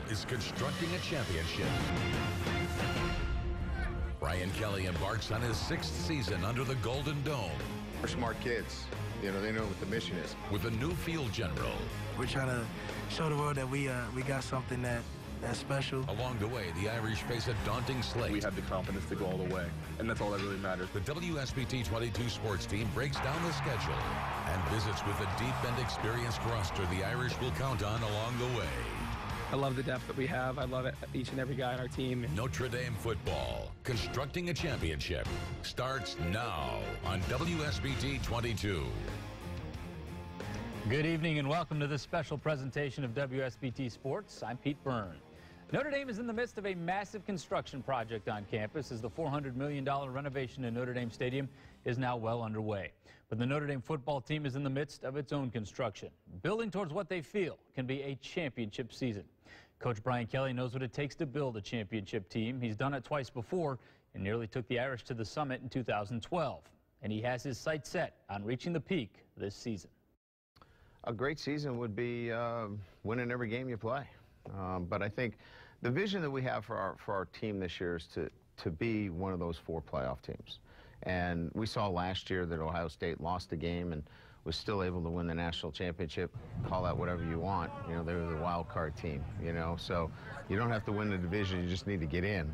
is constructing a championship. Brian Kelly embarks on his 6th season under the Golden Dome. We're smart kids. You know, they know what the mission is. With a new field general. We're trying to show the world that we got something that's special. Along the way, the Irish face a daunting slate. We have the confidence to go all the way, and that's all that really matters. The WSBT-22 sports team breaks down the schedule and visits with a deep and experienced roster the Irish will count on along the way. I love the depth that we have. I love it, each and every guy on our team. Notre Dame football, constructing a championship, starts now on WSBT 22. Good evening and welcome to this special presentation of WSBT Sports. I'm Pete Byrne. Notre Dame is in the midst of a massive construction project on campus as the $400 million renovation in Notre Dame Stadium is now well underway. But the Notre Dame football team is in the midst of its own construction, building towards what they feel can be a championship season. Coach Brian Kelly knows what it takes to build a championship team. He's done it twice before and nearly took the Irish to the summit in 2012. And he has his sights set on reaching the peak this season. A great season would be winning every game you play. But I think the vision that we have for our team this year is to be one of those 4 playoff teams. And we saw last year that Ohio State lost the game and was still able to win the national championship. Call that whatever you want. You know, they were the wild card team, you know. So you don't have to win the division, you just need to get in.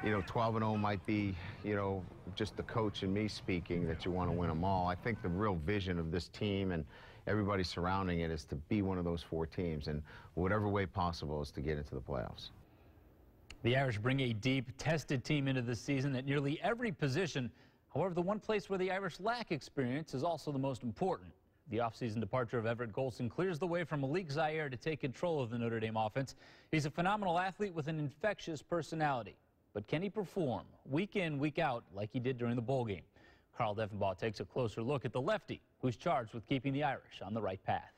You know, 12-0 might be, you know, just the coach and me speaking that you want to win them all. I think the real vision of this team and everybody surrounding it is to be one of those 4 teams, and whatever way possible is to get into the playoffs. The Irish bring a deep, tested team into this season at nearly every position. However, the one place where the Irish lack experience is also the most important. The offseason departure of Everett Golson clears the way for Malik Zaire to take control of the Notre Dame offense. He's a phenomenal athlete with an infectious personality. But can he perform week in, week out like he did during the bowl game? Carl Deffenbaugh takes a closer look at the lefty who's charged with keeping the Irish on the right path.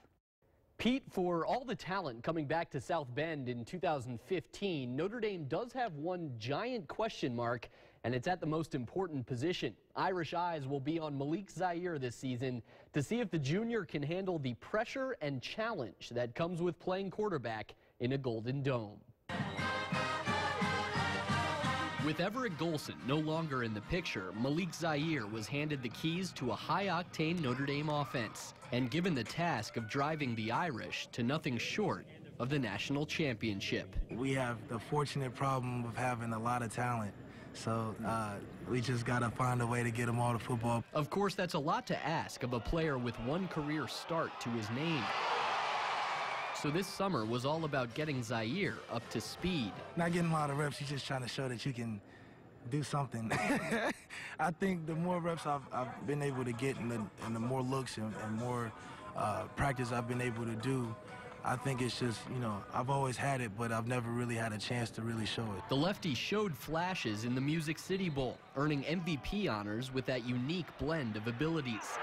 Pete, for all the talent coming back to South Bend in 2015, Notre Dame does have one giant question mark, and it's at the most important position. Irish eyes will be on Malik Zaire this season to see if the junior can handle the pressure and challenge that comes with playing quarterback in a Golden Dome. With Everett Golson no longer in the picture, Malik Zaire was handed the keys to a high-octane Notre Dame offense and given the task of driving the Irish to nothing short of the national championship. We have the fortunate problem of having a lot of talent, so we just got to find a way to get them all to football. Of course, that's a lot to ask of a player with one career start to his name. So this summer was all about getting Zaire up to speed. Not getting a lot of reps, you're just trying to show that you can do something. I think the more reps I've been able to get and the more looks and more practice I've been able to do, I think it's just, you know, I've always had it, but I've never really had a chance to really show it. The lefty showed flashes in the Music City Bowl, earning MVP honors with that unique blend of abilities.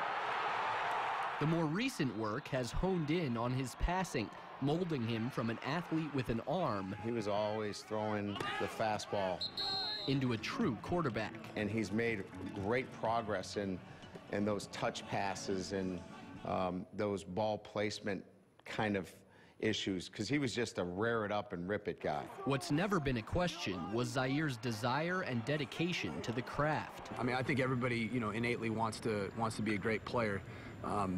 The more recent work has honed in on his passing, molding him from an athlete with an arm. He was always throwing the fastball into a true quarterback. And he's made great progress in those touch passes and those ball placement kind of issues, because he was just a rear it up and rip it guy. What's never been a question was Zaire's desire and dedication to the craft. I mean, I think everybody, you know, innately wants to be a great player,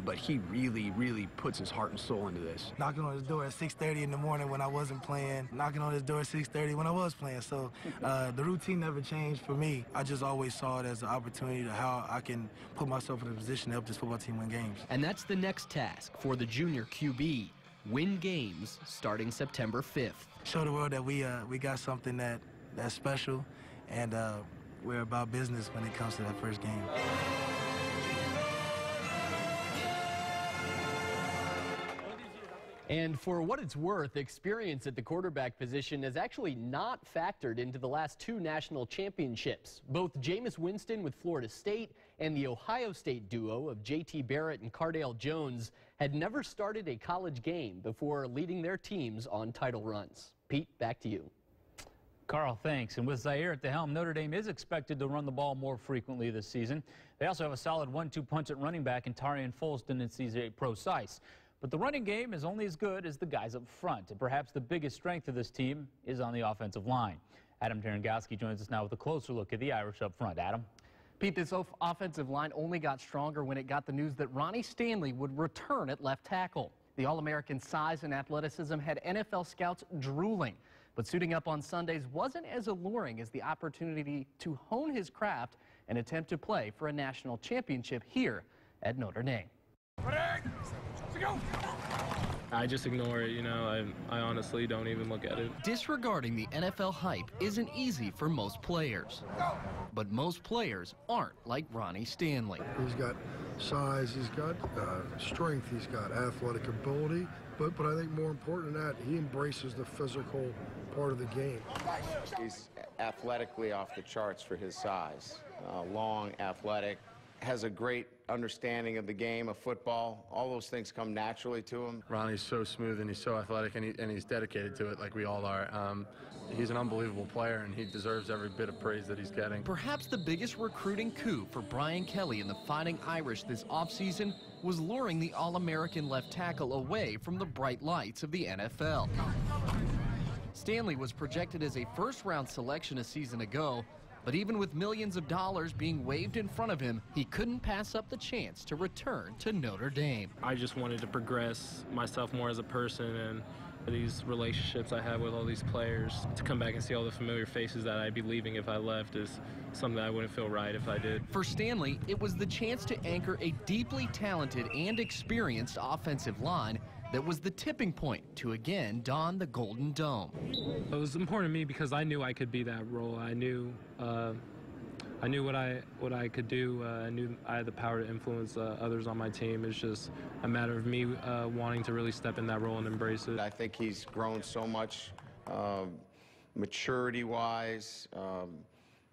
but he really puts his heart and soul into this. Knocking on his door at 6:30 in the morning when I wasn't playing, knocking on his door at 6:30 when I was playing. So the routine never changed for me. I just always saw it as an opportunity to how I can put myself in a position to help this football team win games. And that's the next task for the junior QB. Win games starting September 5th. Show the world that we got something that's special, and we're about business when it comes to that first game. And for what it's worth, experience at the quarterback position has actually not factored into the last 2 national championships. Both Jameis Winston with Florida State and the Ohio State duo of J.T. Barrett and Cardale Jones had never started a college game before leading their teams on title runs. Pete, back to you. Carl, thanks. And with Zaire at the helm, Notre Dame is expected to run the ball more frequently this season. They also have a solid 1-2 punch at running back in Tarian Folston and CJ Prosise. But the running game is only as good as the guys up front, and perhaps the biggest strength of this team is on the offensive line. Adam Tarangowski joins us now with a closer look at the Irish up front. Adam? Pete, this offensive line only got stronger when it got the news that Ronnie Stanley would return at left tackle. The All-American size and athleticism had NFL scouts drooling, but suiting up on Sundays wasn't as alluring as the opportunity to hone his craft and attempt to play for a national championship here at Notre Dame. I just ignore it, you know. I honestly don't even look at it. Disregarding the NFL hype isn't easy for most players, but most players aren't like Ronnie Stanley. He's got size, he's got strength, he's got athletic ability, but I think more important than that, he embraces the physical part of the game. He's athletically off the charts for his size. Long, athletic, has a great understanding of the game of football. All those things come naturally to him. Ronnie's so smooth and he's so athletic and he's dedicated to it like we all are. He's an unbelievable player and he deserves every bit of praise that he's getting. Perhaps the biggest recruiting coup for Brian Kelly and the Fighting Irish this offseason was luring the All-American left tackle away from the bright lights of the NFL. Stanley was projected as a first-round selection a season ago, but even with millions of dollars being waved in front of him, he couldn't pass up the chance to return to Notre Dame. I just wanted to progress myself more as a person, and these relationships I have with all these players, to come back and see all the familiar faces that I'd be leaving if I left is something that I wouldn't feel right if I did. For Stanley, it was the chance to anchor a deeply talented and experienced offensive line that was the tipping point to again don the Golden Dome. It was important to me because I knew I could be that role. I knew what I could do. I knew I had the power to influence others on my team. It's just a matter of me wanting to really step in that role and embrace it. I think he's grown so much maturity-wise.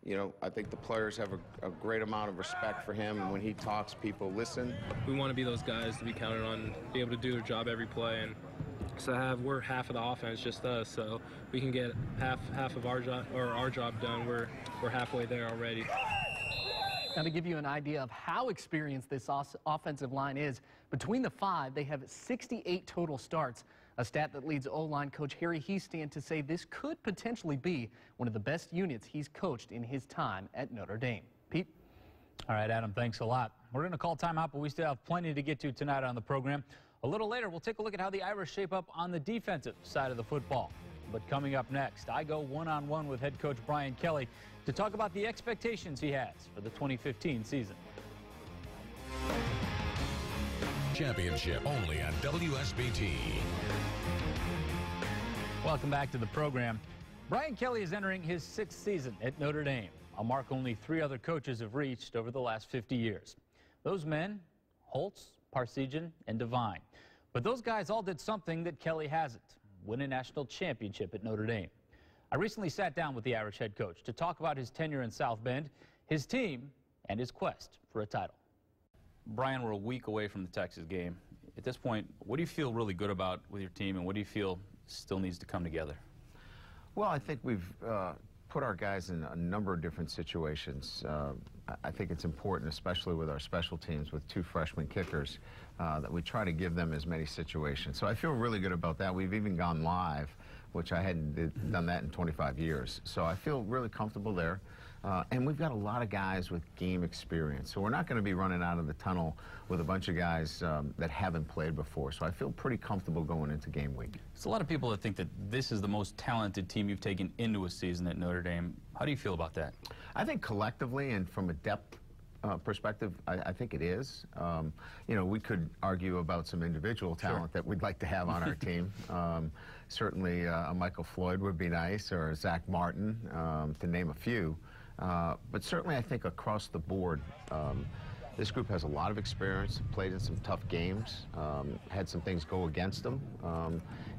You know, I think the players have a great amount of respect for him, and when he talks, people listen. We want to be those guys to be counted on, be able to do their job every play, and so we're half of the offense, just us. So we can get half of our job done. We're halfway there already. Now, to give you an idea of how experienced this offensive line is, between the five, they have 68 total starts. A stat that leads O-line coach Harry Hiestand to say this could potentially be one of the best units he's coached in his time at Notre Dame. Pete? All right, Adam, thanks a lot. We're going to call timeout, but we still have plenty to get to tonight on the program. A little later, we'll take a look at how the Irish shape up on the defensive side of the football. But coming up next, I go one-on-one with head coach Brian Kelly to talk about the expectations he has for the 2015 season. Championship only on WSBT. Welcome back to the program. Brian Kelly is entering his 6th season at Notre Dame, a mark only 3 other coaches have reached over the last 50 years. Those men, Holtz, Parsegian, and Devine. But those guys all did something that Kelly hasn't, win a national championship at Notre Dame. I recently sat down with the Irish head coach to talk about his tenure in South Bend, his team, and his quest for a title. Brian, we're a week away from the Texas game. At this point, what do you feel really good about with your team, and what do you feel still needs to come together? Well, I think we've put our guys in a number of different situations. I think it's important, especially with our special teams with 2 freshman kickers, that we try to give them as many situations. So I feel really good about that. We've even gone live, which I hadn't done that in 25 years. So I feel really comfortable there. And we've got a lot of guys with game experience. So we're not going to be running out of the tunnel with a bunch of guys that haven't played before. So I feel pretty comfortable going into game week. There's a lot of people that think that this is the most talented team you've taken into a season at Notre Dame. How do you feel about that? I think collectively and from a depth perspective, I think it is. You know, we could argue about some individual talent that we'd like to have on our team. Certainly a Michael Floyd would be nice, or Zach Martin, to name a few. But certainly I think across the board, this group has a lot of experience, played in some tough games, had some things go against them.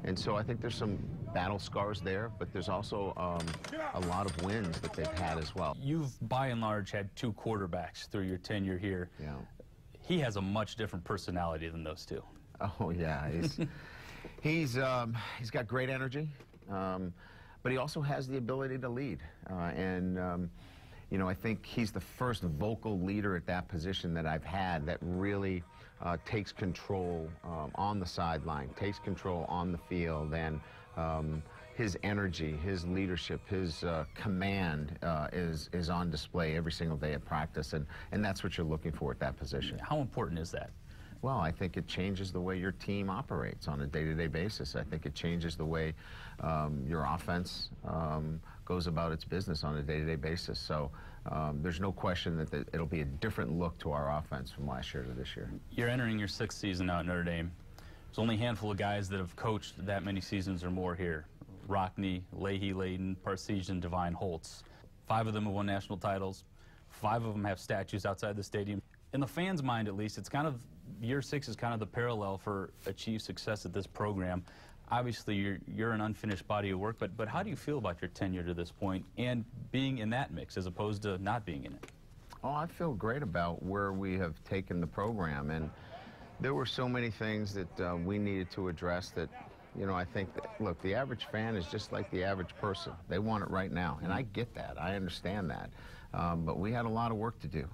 And so I think there's some battle scars there, but there's also a lot of wins that they've had as well. You've, by and large, had 2 quarterbacks through your tenure here. Yeah. He has a much different personality than those 2. Oh, yeah. He's got great energy, but he also has the ability to lead. You know, I think he's the first vocal leader at that position that I've had that really takes control on the sideline, takes control on the field, and his energy, his leadership, his command is on display every single day at practice, and that's what you're looking for at that position. How important is that? Well, I think it changes the way your team operates on a day-to-day basis. I think it changes the way your offense goes about its business on a day-to-day basis. So there's no question that it'll be a different look to our offense from last year to this year. You're entering your 6th season now at Notre Dame. There's only a handful of guys that have coached that many seasons or more here. Rockne, Leahy, Layden, Parsegian, Divine, Holtz. 5 of them have won national titles. 5 of them have statues outside the stadium. In the fans' mind, at least, it's kind of, year 6 is kind of the parallel for achieved success at this program. Obviously, you're an unfinished body of work, but how do you feel about your tenure to this point and being in that mix as opposed to not being in it? Oh, I feel great about where we have taken the program, and there were so many things that we needed to address that, you know, I think that, look, the average fan is just like the average person. They want it right now, and I get that. I understand that. But we had a lot of work to do.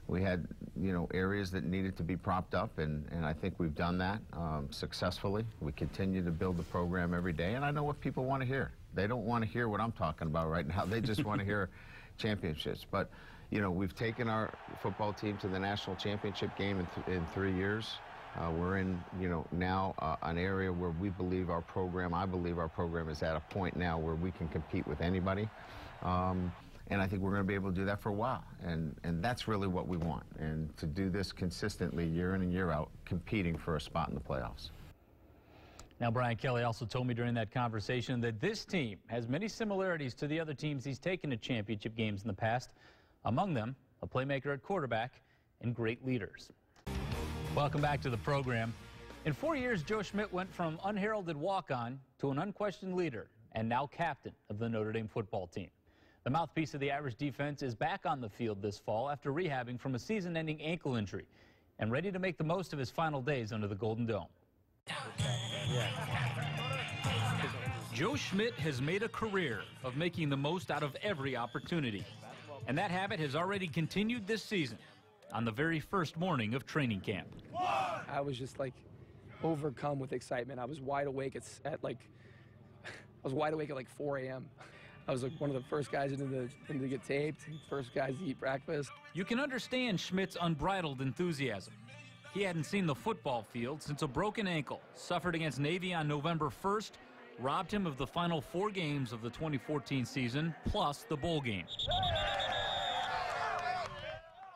We had, you know, areas that needed to be propped up, and I think we've done that successfully. We continue to build the program every day, and I know what people want to hear. They don't want to hear what I'm talking about right now. They just want to hear championships. But, you know, we've taken our football team to the national championship game in 3 years. We're in, you know, now an area where we believe our program, I believe our program is at a point now where we can compete with anybody. And I think we're going to be able to do that for a while. And that's really what we want. And to do this consistently year in and year out, competing for a spot in the playoffs. Now, Brian Kelly also told me during that conversation that this team has many similarities to the other teams he's taken to championship games in the past. Among them, a playmaker at quarterback and great leaders. Welcome back to the program. In 4 years, Joe Schmidt went from unheralded walk-on to an unquestioned leader and now captain of the Notre Dame football team. The mouthpiece of the Irish defense is back on the field this fall after rehabbing from a season-ending ankle injury and ready to make the most of his final days under the Golden Dome. Joe Schmidt has made a career of making the most out of every opportunity, and that habit has already continued this season on the very first morning of training camp. I was just like overcome with excitement. I was wide awake at like 4 a.m. I was like one of the first guys in to get taped, first guys to eat breakfast. You can understand Schmidt's unbridled enthusiasm. He hadn't seen the football field since a broken ankle suffered against Navy on November 1st, robbed him of the final 4 games of the 2014 season, plus the bowl game.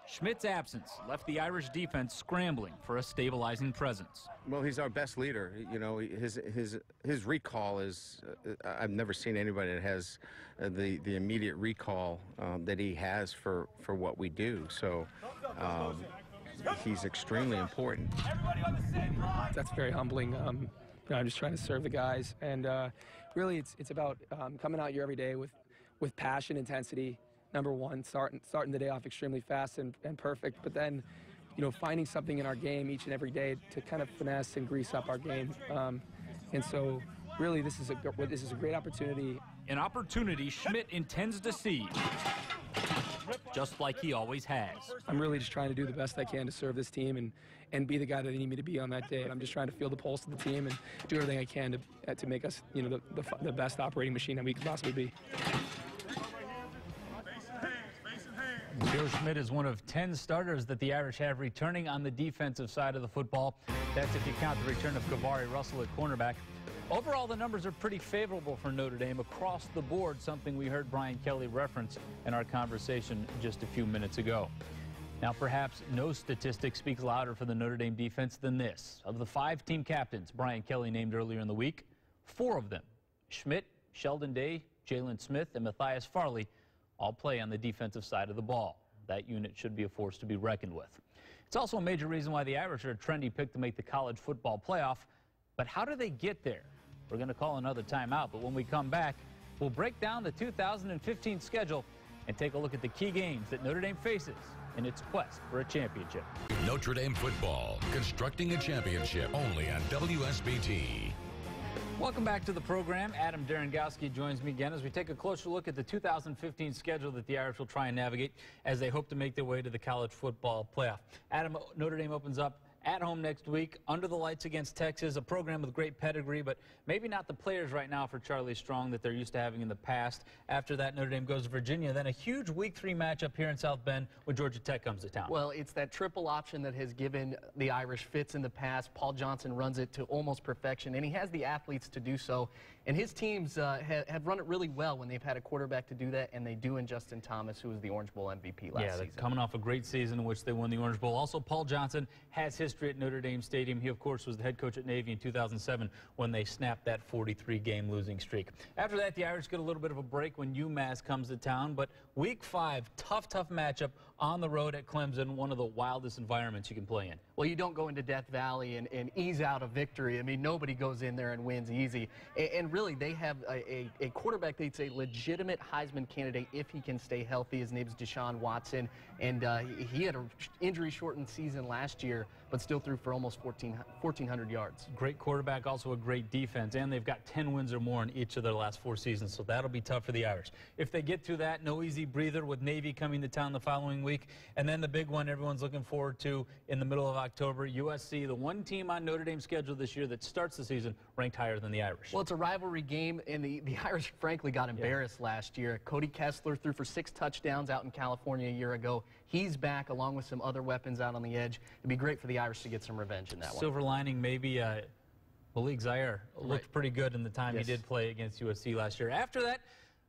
Schmidt's absence left the Irish defense scrambling for a stabilizing presence. Well, he's our best leader. You know, his recall is, I've never seen anybody that has the immediate recall that he has for what we do. So he's extremely important. That's very humbling. You know, I'm just trying to serve the guys, and really it's about coming out here every day with passion, intensity. Number one, starting the day off extremely fast and perfect, but then, you know, finding something in our game each and every day to kind of finesse and grease up our game. And so, really, this is a great opportunity. An opportunity Schmidt intends to seize, just like he always has. I'm really just trying to do the best I can to serve this team and be the guy that they need me to be on that day. I'm just trying to feel the pulse of the team and do everything I can to make us, you know, the best operating machine that we could possibly be. Joe Schmidt is one of 10 starters that the Irish have returning on the defensive side of the football. That's if you count the return of Kavari Russell at cornerback. Overall, the numbers are pretty favorable for Notre Dame across the board, something we heard Brian Kelly reference in our conversation just a few minutes ago. Now, perhaps no statistic speaks louder for the Notre Dame defense than this. Of the 5 team captains Brian Kelly named earlier in the week, 4 of them, Schmidt, Sheldon Day, Jalen Smith, and Matthias Farley, all play on the defensive side of the ball. That unit should be a force to be reckoned with. It's also a major reason why the Irish are a trendy pick to make the college football playoff. But how do they get there? We're going to call another timeout, but when we come back, we'll break down the 2015 schedule and take a look at the key games that Notre Dame faces in its quest for a championship. Notre Dame football, constructing a championship only on WSBT. Welcome back to the program. Adam Darengowski joins me again as we take a closer look at the 2015 schedule that the Irish will try and navigate as they hope to make their way to the college football playoff. Adam, Notre Dame opens up at home next week, under the lights against Texas, a program with great pedigree, but maybe not the players right now for Charlie Strong that they're used to having in the past. After that, Notre Dame goes to Virginia, then a huge Week 3 matchup here in South Bend when Georgia Tech comes to town. Well, it's that triple option that has given the Irish fits in the past. Paul Johnson runs it to almost perfection, and he has the athletes to do so. And his teams have run it really well when they've had a quarterback to do that, and they do in Justin Thomas, who was the Orange Bowl MVP last season. Yeah, coming off a great season in which they won the Orange Bowl. Also, Paul Johnson has history at Notre Dame Stadium. He, of course, was the head coach at Navy in 2007 when they snapped that 43-game losing streak. After that, the Irish get a little bit of a break when UMass comes to town, but Week 5, tough matchup on the road at Clemson, one of the wildest environments you can play in. Well, you don't go into Death Valley and ease out a victory. I mean, nobody goes in there and wins easy. And really, they have a quarterback that's a legitimate Heisman candidate if he can stay healthy. His name's Deshaun Watson, and he had an injury-shortened season last year, but still threw for almost 1,400 yards. Great quarterback, also a great defense, and they've got 10 wins or more in each of their last 4 seasons, so that'll be tough for the Irish. If they get through that, no easy breather with Navy coming to town the following week, and then the big one everyone's looking forward to in the middle of October, USC, the one team on Notre Dame's schedule this year that starts the season ranked higher than the Irish. Well, it's a rivalry game, and the Irish, frankly, got embarrassed last year. Cody Kessler threw for 6 touchdowns out in California a year ago. He's back along with some other weapons out on the edge. It'd be great for the Irish to get some revenge in that one. Silver lining, maybe Malik Zaire looked pretty good in the time he did play against USC last year. After that,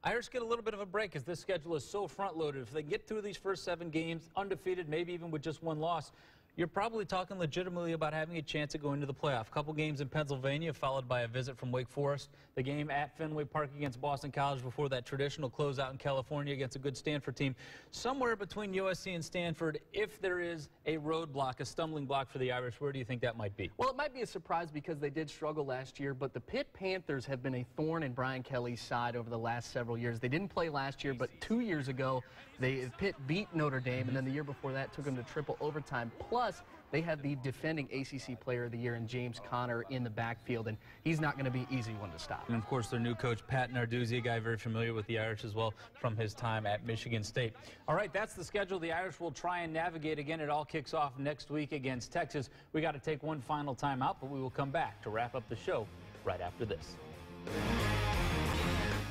Irish get a little bit of a break as this schedule is so front-loaded. If they get through these first 7 games undefeated, maybe even with just 1 loss, you're probably talking legitimately about having a chance of going to the playoff. A couple games in Pennsylvania, followed by a visit from Wake Forest. The game at Fenway Park against Boston College before that traditional closeout in California against a good Stanford team. Somewhere between USC and Stanford, if there is a roadblock, a stumbling block for the Irish, where do you think that might be? Well, it might be a surprise because they did struggle last year, but the Pitt Panthers have been a thorn in Brian Kelly's side over the last several years. They didn't play last year, but 2 years ago, Pitt beat Notre Dame, and then the year before that took them to triple overtime. Plus, they have the defending ACC Player of the Year in James Conner in the backfield, and he's not going to be an easy one to stop. And, of course, their new coach, Pat Narduzzi, a guy very familiar with the Irish as well from his time at Michigan State. All right, that's the schedule the Irish will try and navigate. Again, it all kicks off next week against Texas. We got to take one final time out, but we will come back to wrap up the show right after this.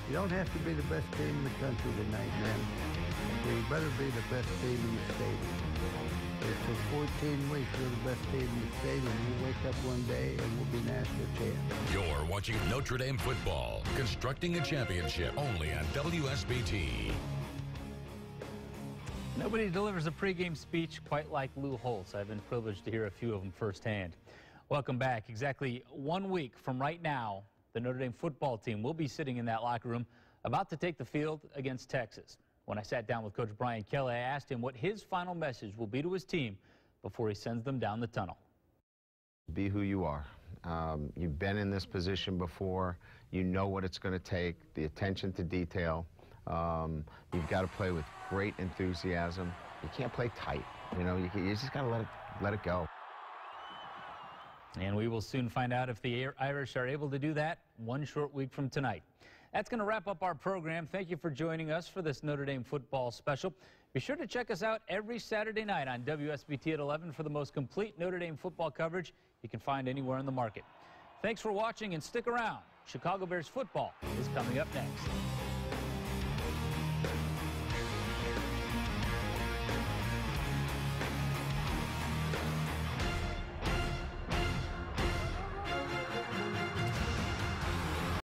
You don't have to be the best team in the country tonight, man. But you better be the best team in the stadium. If for 14 weeks you're the best team in the stadium, you wake up one day and we'll be national champions. You're watching Notre Dame football, constructing a championship, only on WSBT. Nobody delivers a pregame speech quite like Lou Holtz. I've been privileged to hear a few of them firsthand. Welcome back. Exactly 1 week from right now, the Notre Dame football team will be sitting in that locker room about to take the field against Texas. When I sat down with Coach Brian Kelly, I asked him what his final message will be to his team before he sends them down the tunnel. Be who you are. You've been in this position before. You know what it's going to take, the attention to detail. You've got to play with great enthusiasm. You can't play tight. You know, you just got to let it go. And we will soon find out if the Irish are able to do that 1 short week from tonight. That's going to wrap up our program. Thank you for joining us for this Notre Dame football special. Be sure to check us out every Saturday night on WSBT at 11 for the most complete Notre Dame football coverage you can find anywhere in the market. Thanks for watching and stick around. Chicago Bears football is coming up next.